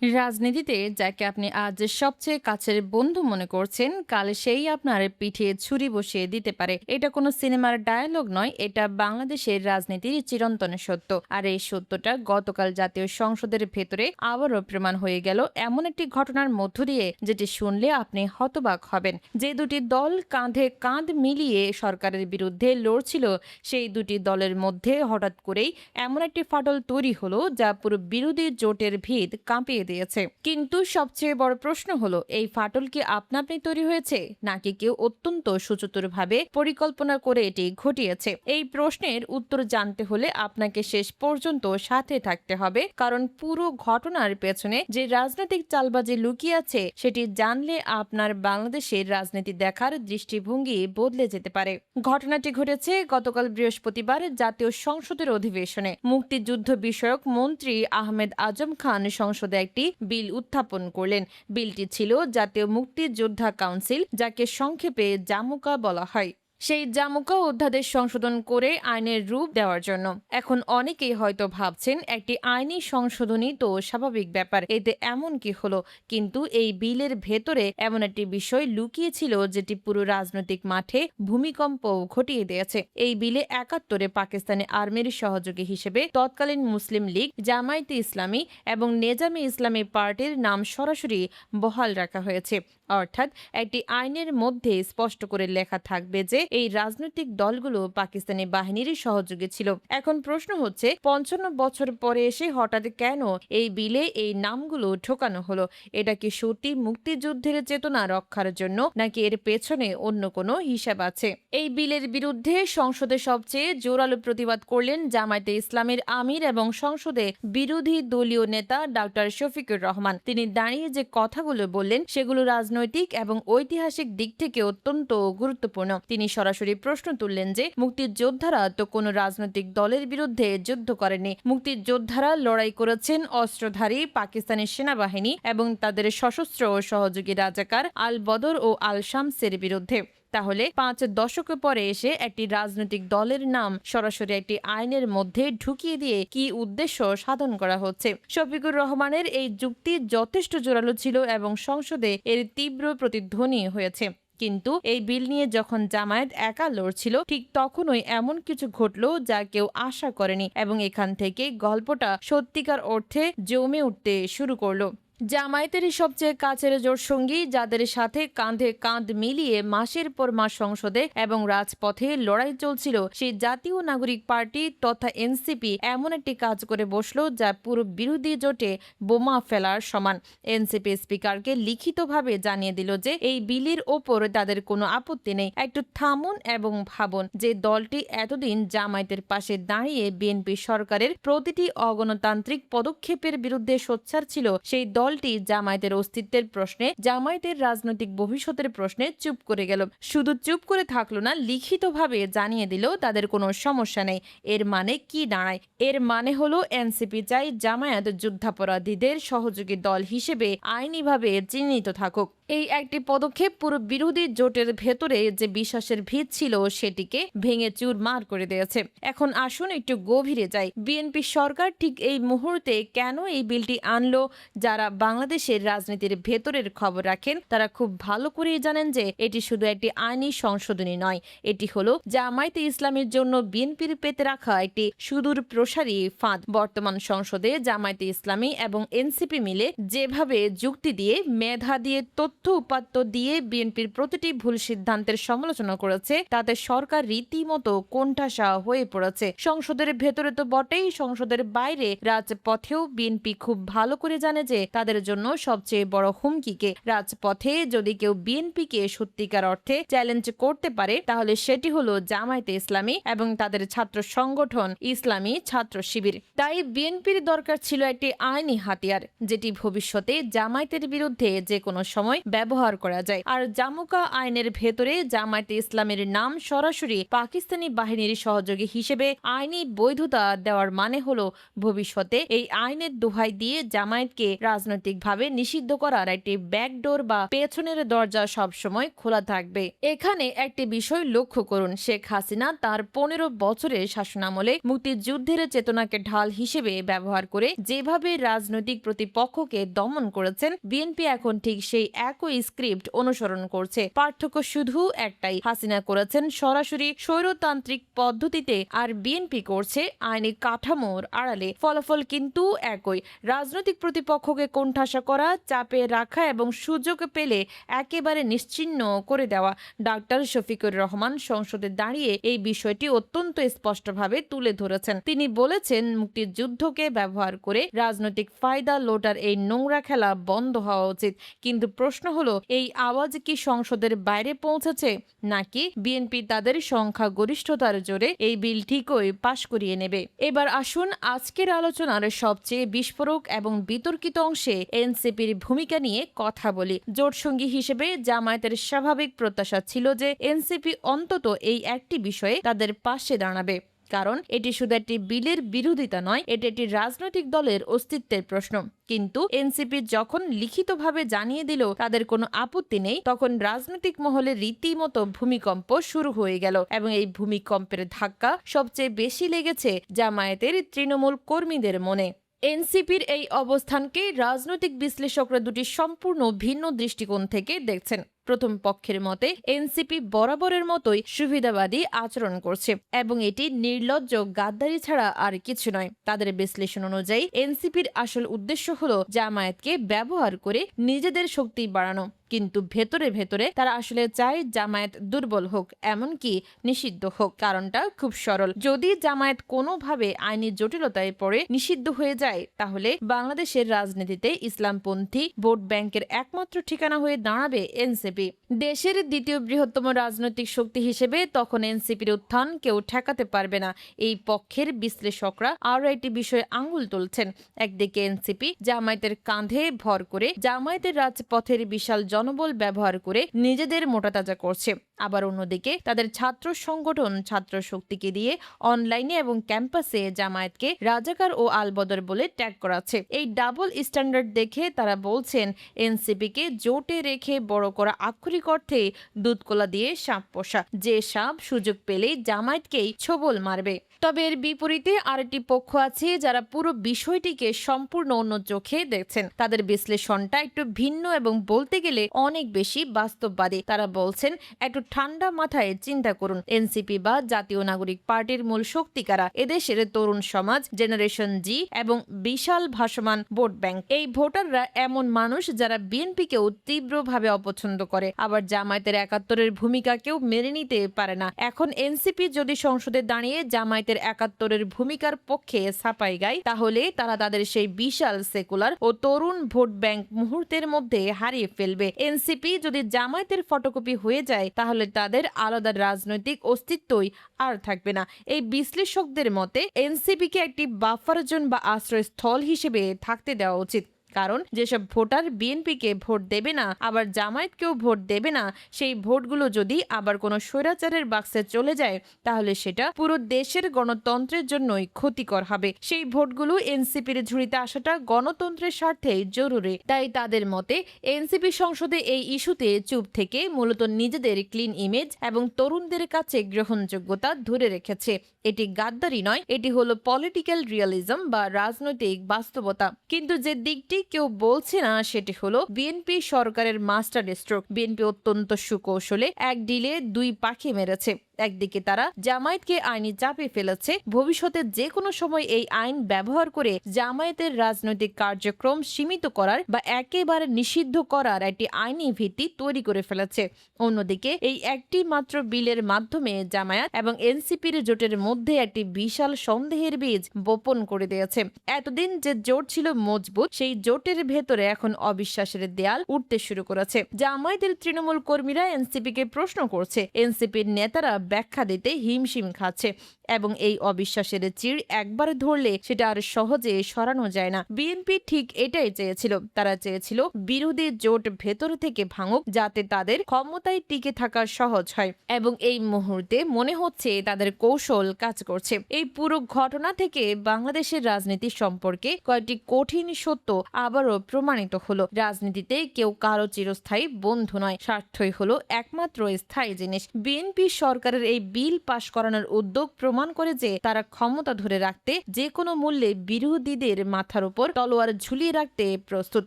রাজনীতিতে যাকে আপনি আজ সবচেয়ে কাছের বন্ধু মনে করছেন, কাল সেই আপনার পিঠে ছুরি বসিয়ে দিতে পারে। এটা কোনো সিনেমার ডায়ালগ নয়, এটা বাংলাদেশের রাজনীতির চিরন্তন সত্য। আর এই সত্যটা গতকাল জাতীয় সংসদের ভেতরে আবারও প্রমাণ হয়ে গেল এমন একটি ঘটনার মধ্য দিয়ে, যেটি শুনলে আপনি হতবাক হবেন। যে দুটি দল কাঁধে কাঁধ মিলিয়ে সরকারের বিরুদ্ধে লড়ছিল, সেই দুটি দলের মধ্যে হঠাৎ করেই এমন একটি ফাটল তৈরি হলো যা পুরো বিরোধী জোটের ভিত কাঁপিয়ে দিয়েছে। কিন্তু সবচেয়ে বড় প্রশ্ন হলো, এই ফাটল কি আপনা আপনি তৈরি হয়েছে, নাকি কেউ অত্যন্ত সুচতুরভাবে পরিকল্পনা করে এটি ঘটিয়েছে? এই প্রশ্নের উত্তর জানতে হলে আপনাকে শেষ পর্যন্ত সাথে থাকতে হবে, কারণ পুরো ঘটনার পেছনে যে রাজনৈতিক চালবাজি লুকিয়ে আছে সেটি জানলে আপনার বাংলাদেশের রাজনীতি দেখার দৃষ্টিভঙ্গি বদলে যেতে পারে। ঘটনাটি ঘটেছে গতকাল বৃহস্পতিবার জাতীয় সংসদের অধিবেশনে। মুক্তিযুদ্ধ বিষয়ক মন্ত্রী আহমেদ আজম খান সংসদে একটি বিল উত্থাপন করলেন। বিলটি ছিল জাতীয় মুক্তিযোদ্ধা কাউন্সিল, যাকে সংক্ষেপে জামুকা বলা হয়। সেই জামুকা অধ্যাদেশ সংশোধন করে আইনের রূপ দেওয়ার জন্য। এখন অনেকেই হয়তো ভাবছেন, একটি আইনি সংশোধনী তো স্বাভাবিক ব্যাপার, এতে এমন কি হলো? কিন্তু এই বিলের ভেতরে এমন একটি বিষয় লুকিয়েছিল যেটি পুরো রাজনৈতিক মাঠে ভূমিকম্প ঘটিয়ে দিয়েছে। এই বিলে ৭১-এ পাকিস্তানি আর্মির সহযোগী হিসেবে তৎকালীন মুসলিম লীগ, জামায়াতে ইসলামী এবং নেজামে ইসলামী পার্টির নাম সরাসরি বহাল রাখা হয়েছে। অর্থাৎ একটি আইনের মধ্যে স্পষ্ট করে লেখা থাকবে যে এই রাজনৈতিক দলগুলো পাকিস্তানি বাহিনীর সহযোগী ছিল। এখন প্রশ্ন হচ্ছে, ৫৫ বছর পরে এসে হঠাৎ কেন এই বিলে এই নামগুলো ঢোকানো হলো? এটা কি সত্যি মুক্তিযুদ্ধের চেতনা রক্ষার জন্য, নাকি এর পেছনে অন্য কোনো হিসাব আছে? এই বিলের বিরুদ্ধে সংসদে সবচেয়ে জোরালো প্রতিবাদ করলেন জামায়াতে ইসলামের আমির এবং সংসদে বিরোধী দলীয় নেতা ডক্টর শফিকুর রহমান। তিনি দাঁড়িয়ে যে কথাগুলো বললেন সেগুলো রাজনৈতিক এবং ঐতিহাসিক দিক থেকে অত্যন্ত গুরুত্বপূর্ণ। তিনি সরাসরি প্রশ্ন তুললেন যে মুক্তিযোদ্ধারা তো কোনো রাজনৈতিক দলের বিরুদ্ধে যুদ্ধ করেনি। মুক্তিযোদ্ধারা লড়াই করেছেন অস্ত্রধারী পাকিস্তানি সেনাবাহিনী এবং তাদের সশস্ত্র সহযোগী রাজাকার আল বদর ও আল শামসের বিরুদ্ধে। তাহলে ৫ দশক পরে এসে একটি রাজনৈতিক দলের নাম সরাসরি একটি আইনের মধ্যে ঢুকিয়ে দিয়ে কি উদ্দেশ্য সাধন করা হচ্ছে? শফিকুর রহমানের এই যুক্তি যথেষ্ট জোরালো ছিল এবং সংসদে এর তীব্র প্রতিধ্বনি হয়েছে। কিন্তু এই বিল নিয়ে যখন জামায়াত একা লড়ছিল, ঠিক তখনই এমন কিছু ঘটল যা কেউ আশা করেনি, এবং এখান থেকে গল্পটা সত্যিকার অর্থে জমে উঠতে শুরু করলো। জামায়াতেরই সবচেয়ে কাছের জোটসঙ্গী, যাদের সাথে কাঁধে কাঁধ মিলিয়ে মাসের পর মাস সংসদে এবং রাজপথে লড়াই চলছিল, সেই জাতীয় নাগরিক পার্টি তথা এনসিপি এমন একটি কাজ করে বসলো যা পুরো বিরোধী জোটে বোমা ফেলার সমান। এনসিপি স্পিকারকে লিখিতভাবে জানিয়ে দিল যে এই বিলের ওপর তাদের কোনো আপত্তি নেই। একটু থামুন এবং ভাবুন, যে দলটি এতদিন জামায়াতের পাশে দাঁড়িয়ে বিএনপি সরকারের প্রতিটি অগণতান্ত্রিক পদক্ষেপের বিরুদ্ধে সোচ্চার ছিল, সেই দলটি জামায়াতের অস্তিত্বের প্রশ্নে, জামায়াতের রাজনৈতিক ভবিষ্যতের প্রশ্নে চুপ করে গেল। শুধু চুপ করে থাকলো না, লিখিতভাবে জানিয়ে দিল তাদের কোনো সমস্যা নেই। এর মানে কি দাঁড়ায়? এর মানে হলো এনসিপি চাই জামায়াত যুদ্ধাপরাধীদের সহযোগী দল হিসেবে আইনিভাবে চিহ্নিত থাকুক। এই একটি পদক্ষেপ পুরো বিরোধী জোটের ভেতরে যে বিশ্বাসের ভিত ছিল সেটিকে ভেঙে চুরমার করে দিয়েছে। এখন আসুন একটু গভীরে যাই। বিএনপি সরকার ঠিক এই মুহূর্তে কেন এই বিলটি আনলো? যারা বাংলাদেশের রাজনীতির ভেতরের খবর রাখেন তারা খুব ভালো করেই জানেন যে এটি শুধু একটি আইনি সংশোধনী নয়, এটি হলো জামায়াতে ইসলামের জন্য বিএনপির পেতে রাখা একটি সুদূর প্রসারী ফাঁদ। বর্তমান সংসদে জামায়াতে ইসলামী এবং এনসিপি মিলে যেভাবে যুক্তি দিয়ে, মেধা দিয়ে, তথ্য উপাত্ত দিয়ে বিএনপির প্রতিটি ভুল সিদ্ধান্তের সমালোচনা করেছে, তাতে সরকার রীতিমতো কোণঠাসা হয়ে পড়েছে। সংসদের ভেতরে তো বটেই, সংসদের বাইরে রাজপথেও বিএনপি খুব ভালো করে জানে যে তাদের জন্য সবচেয়ে বড় হুমকিকে। রাজপথে যদি কেউ বিএনপিকে সত্যিকার অর্থে চ্যালেঞ্জ করতে পারে, তাহলে সেটি হলো জামায়াতে ইসলামী এবং তাদের ছাত্র সংগঠন ইসলামী ছাত্র শিবির। তাই বিএনপির দরকার ছিল একটি আইনি হাতিয়ার, যেটি ভবিষ্যতে জামায়াতের বিরুদ্ধে যে কোনো সময় ব্যবহার করা যায়। আর জামুকা আইনের ভেতরে জামায়াতে ইসলামের নাম সরাসরি পাকিস্তানি বাহিনীর সহযোগী হিসেবে আইনি বৈধতা দেওয়ার মানে হলো ভবিষ্যতে এই আইনের দোহাই দিয়ে জামায়াতকে রাজনৈতিকভাবে নিষিদ্ধ করার একটি ব্যাকডোর বা পেছনের দরজা সবসময় খোলা থাকবে। এখানে একটি বিষয় লক্ষ্য করুন, শেখ হাসিনা তার 15 বছরের শাসনামলে মুক্তিযুদ্ধের চেতনাকে ঢাল হিসেবে ব্যবহার করে যেভাবে রাজনৈতিক প্রতিপক্ষকে দমন করেছেন, বিএনপি এখন ঠিক সেই একই স্ক্রিপ্ট অনুসরণ করছে। পার্থক্য শুধু একটাই, হাসিনা করেছেন সরাসরি স্বৈরতান্ত্রিক পদ্ধতিতে আর বিএনপি করছে আইনি কাঠামোর আড়ালে। ফলাফল কিন্তু একই, রাজনৈতিক প্রতিপক্ষকে কোণঠাসা করা, চাপে রাখা এবং সুযোগ পেলে একেবারে নিশ্চিহ্ন করে দেওয়া। ডাক্তার শফিকুর রহমান সংসদে দাঁড়িয়ে এই বিষয়টি অত্যন্ত স্পষ্টভাবে তুলে ধরেছেন। তিনি বলেছেন, মুক্তিযুদ্ধকে ব্যবহার করে রাজনৈতিক ফায়দা লোটার এই নোংরা খেলা বন্ধ হওয়া উচিত। কিন্তু প্রশ্ন হলো, এই আওয়াজ কি সংসদের বাইরে পৌঁছেছে, নাকি বিএনপি তাদের সংখ্যাগরিষ্ঠতার জোরে এই বিল ঠিকই পাশ করিয়ে নেবে? এবার আসুন আজকের আলোচনার সবচেয়ে বিস্ফোরক এবং বিতর্কিত অংশে এনসিপির ভূমিকা নিয়ে কথা বলি। জোটসঙ্গী হিসেবে জামায়াতের স্বাভাবিক প্রত্যাশা ছিল যে এনসিপি অন্তত এই একটি বিষয়ে তাদের পাশে দাঁড়াবে, কারণ এটি শুধু একটি বিলের বিরোধিতা নয়, এটি একটি রাজনৈতিক দলের অস্তিত্বের প্রশ্ন। কিন্তু এনসিপি যখন লিখিতভাবে জানিয়ে দিল তাদের কোনো আপত্তি নেই, তখন রাজনৈতিক মহলে রীতিমতো ভূমিকম্প শুরু হয়ে গেল এবং এই ভূমিকম্পের ধাক্কা সবচেয়ে বেশি লেগেছে জামায়াতের তৃণমূল কর্মীদের মনে। এনসিপির এই অবস্থানকে রাজনৈতিক বিশ্লেষকরা দুটি সম্পূর্ণ ভিন্ন দৃষ্টিকোণ থেকে দেখছেন। প্রথম পক্ষের মতে এনসিপি বরাবরের মতোই সুবিধাবাদী আচরণ করছে এবং এটি নির্লজ্জ গাদ্দারি ছাড়া আর কিছু নয়। তাদের বিশ্লেষণ অনুযায়ী এনসিপির আসল উদ্দেশ্য হলো জামায়াতকে ব্যবহার করে নিজেদের শক্তি বাড়ানো, কিন্তু ভেতরে ভেতরে তারা আসলে চায় জামায়াত দুর্বল হোক, এমনকি নিষিদ্ধ হোক। কারণটা খুব সরল, যদি জামায়াত কোনোভাবে আইনি জটিলতায় পড়ে নিষিদ্ধ হয়ে যায়, তাহলে বাংলাদেশের রাজনীতিতে ইসলামপন্থী ভোট ব্যাংকের একমাত্র ঠিকানা হয়ে দাঁড়াবে এনসিপি। দেশের দ্বিতীয় বৃহত্তম রাজনৈতিক শক্তি হিসেবে তখন এনসিপির উত্থান কেউ ঠেকাতে পারবে না। এই পক্ষের বিশ্লেষকরা আরও একটি বিষয়ে আঙুল তুলছেন। একদিকে এনসিপি জামায়াতের কাঁধে ভর করে জামায়াতের রাজপথের বিশাল জনবল ব্যবহার করে নিজেদের মোটাতাজা করছে, আবার অন্যদিকে তাদের ছাত্র সংগঠন ছাত্র শক্তিকে দিয়ে অনলাইনে এবং ক্যাম্পাসে জামায়াতকে রাজাকার ও আলবদর বলে ট্যাগ করাচ্ছে। এই ডাবল স্ট্যান্ডার্ড দেখে তারা বলছেন এনসিপিকে জোটে রেখে বড় করা আক্ষরিক অর্থে দুধকলা দিয়ে সাপ পোষা, যে সাপ সুযোগ পেলেই জামায়াতকেই ছোবল মারবে। তবে এর বিপরীতে আরেকটি পক্ষ আছে যারা পুরো বিষয়টিকে সম্পূর্ণ অন্য চোখে দেখছেন। তাদের বিশ্লেষণটা একটু ভিন্ন এবং বলতে গেলে অনেক বেশি বাস্তববাদী। তারা বলছেন, একটু ঠান্ডা মাথায় চিন্তা করুন, এনসিপি বা জাতীয় নাগরিক পার্টির মূল শক্তি কারা? এদেশের তরুণ সমাজ, জেনারেশন জি এবং বিশাল ভাসমান ভোট ব্যাংক। এই ভোটাররা এমন মানুষ যারা বিএনপিকেও তীব্রভাবে অপছন্দ করে, আবার জামায়াতের ৭১-এর ভূমিকাকেও মেনে নিতে পারে না। এখন এনসিপি যদি সংসদে দাঁড়িয়ে জামায়াতের ৭১-এর ভূমিকার পক্ষে ছাপাই গায়, তাহলে তারা তাদের সেই বিশাল সেকুলার ও তরুণ ভোট ব্যাংক মুহূর্তের মধ্যে হারিয়ে ফেলবে। এনসিপি যদি জামায়াতের ফটোকপি হয়ে যায়, তাহলে তাদের আলাদা রাজনৈতিক অস্তিত্বই আর থাকবে না। এই বিশ্লেষকদের মতে এনসিপিকে একটি বাফার জোন বা আশ্রয়স্থল হিসেবে থাকতে দেওয়া উচিত, কারণ যেসব ভোটার বিএনপিকে ভোট দেবে না, আবার জামায়াতকেও ভোট দেবে না, সেই ভোটগুলো যদি আবার কোনো স্বৈরাচারের বাক্সে চলে যায়, তাহলে সেটা পুরো দেশের গণতন্ত্রের জন্যই ক্ষতিকর হবে। সেই ভোটগুলো এনসিপির ঝুড়িতে আসাটা গণতন্ত্রের স্বার্থেই জরুরি। তাই তাদের মতে এনসিপি সংসদে এই ইস্যুতে চুপ থেকে মূলত নিজেদের ক্লিন ইমেজ এবং তরুণদের কাছে গ্রহণযোগ্যতা ধরে রেখেছে। এটি গাদ্দারি নয়, এটি হলো পলিটিক্যাল রিয়ালিজম বা রাজনৈতিক বাস্তবতা। কিন্তু যে দিকটি কেউ বলছে না সেটি হলো বিএনপি সরকারের মাস্টার স্ট্রোক। বিএনপি অত্যন্ত সুকৌশলে এক ডিলে দুই পাখি মেরেছে। একদিকে তারা জামায়াতকে আইনি চাপে ফেলেছে, ভবিষ্যতে যে কোনো সময় এই আইন ব্যবহার করে জামায়াতের রাজনৈতিক কার্যক্রম সীমিত করার বা একেবারে নিষিদ্ধ করার একটি আইনি ভিত্তি তৈরি করে ফেলেছে। অন্যদিকে এই একটি মাত্র বিলের মাধ্যমে জামায়াত এবং এনসিপির জোটের মধ্যে একটি বিশাল সন্দেহের বীজ বপন করে দিয়েছে। এতদিন যে জোট ছিল মজবুত, সেই জোটের ভেতরে এখন অবিশ্বাসের দেয়াল উঠতে শুরু করেছে। জামায়াতের তৃণমূল কর্মীরা এনসিপিকে প্রশ্ন করছে, এনসিপির নেতারা ব্যাখ্যা দিতে হিমশিম খাচ্ছে। এবং এই অবিশ্বাসের চিড় একবার ধরলে সেটা আর সহজে সরানো যায় না। বিএনপি ঠিক এটাই চেয়েছিল। তারা চেয়েছিল বিরোধী জোট ভেতর থেকে ভাঙুক, যাতে তাদের ক্ষমতায় টিকে থাকা সহজ হয়, এবং এই মুহূর্তে মনে হচ্ছে তাদের কৌশল কাজ করছে। এই পুরো ঘটনা থেকে বাংলাদেশের রাজনীতি সম্পর্কে কয়েকটি কঠিন সত্য আবারও প্রমাণিত হলো। রাজনীতিতে কেউ কারো চিরস্থায়ী বন্ধু নয়, স্বার্থই হলো একমাত্র স্থায়ী জিনিস। বিএনপি সরকারের এই বিল পাশ করানোর উদ্যোগ প্রমাণ করে যে তারা ক্ষমতা ধরে রাখতে যে কোনো মূল্যে বিরোধীদের মাথার উপর তলোয়ার ঝুলিয়ে রাখতে প্রস্তুত।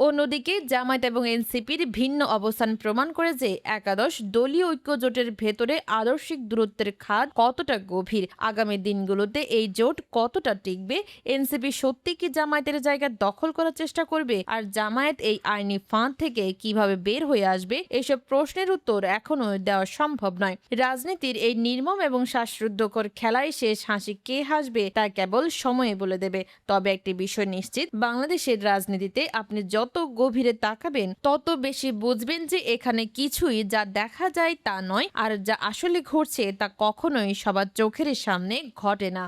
অন্যদিকে জামায়াত এবং এনসিপির ভিন্ন অবস্থান প্রমাণ করে যে একাদশ দলীয় ঐক্য জোটের ভেতরে আদর্শিক দূরত্বের খাদ কতটা গভীর। আগামী দিনগুলোতে এই জোট কতটা টিকবে, এনসিপি সত্যি কি জামায়াতের জায়গা দখল করার চেষ্টা করবে, আর জামায়াত এই আইনি ফাঁদ থেকে কিভাবে বের হয়ে আসবে, এসব প্রশ্নের উত্তর এখনো দেওয়া সম্ভব নয়। রাজনীতির এই নির্মম এবং শ্বাসরুদ্ধকর খেলায় শেষ হাসি কে হাসবে তা কেবল সময়ে বলে দেবে। তবে একটি বিষয় নিশ্চিত, বাংলাদেশের রাজনীতিতে আপনি যত গভীরে তাকাবেন তত বেশি বুঝবেন যে এখানে কিছুই যা দেখা যায় তা নয়, আর যা আসলে ঘটছে তা কখনোই সবার চোখের সামনে ঘটে না।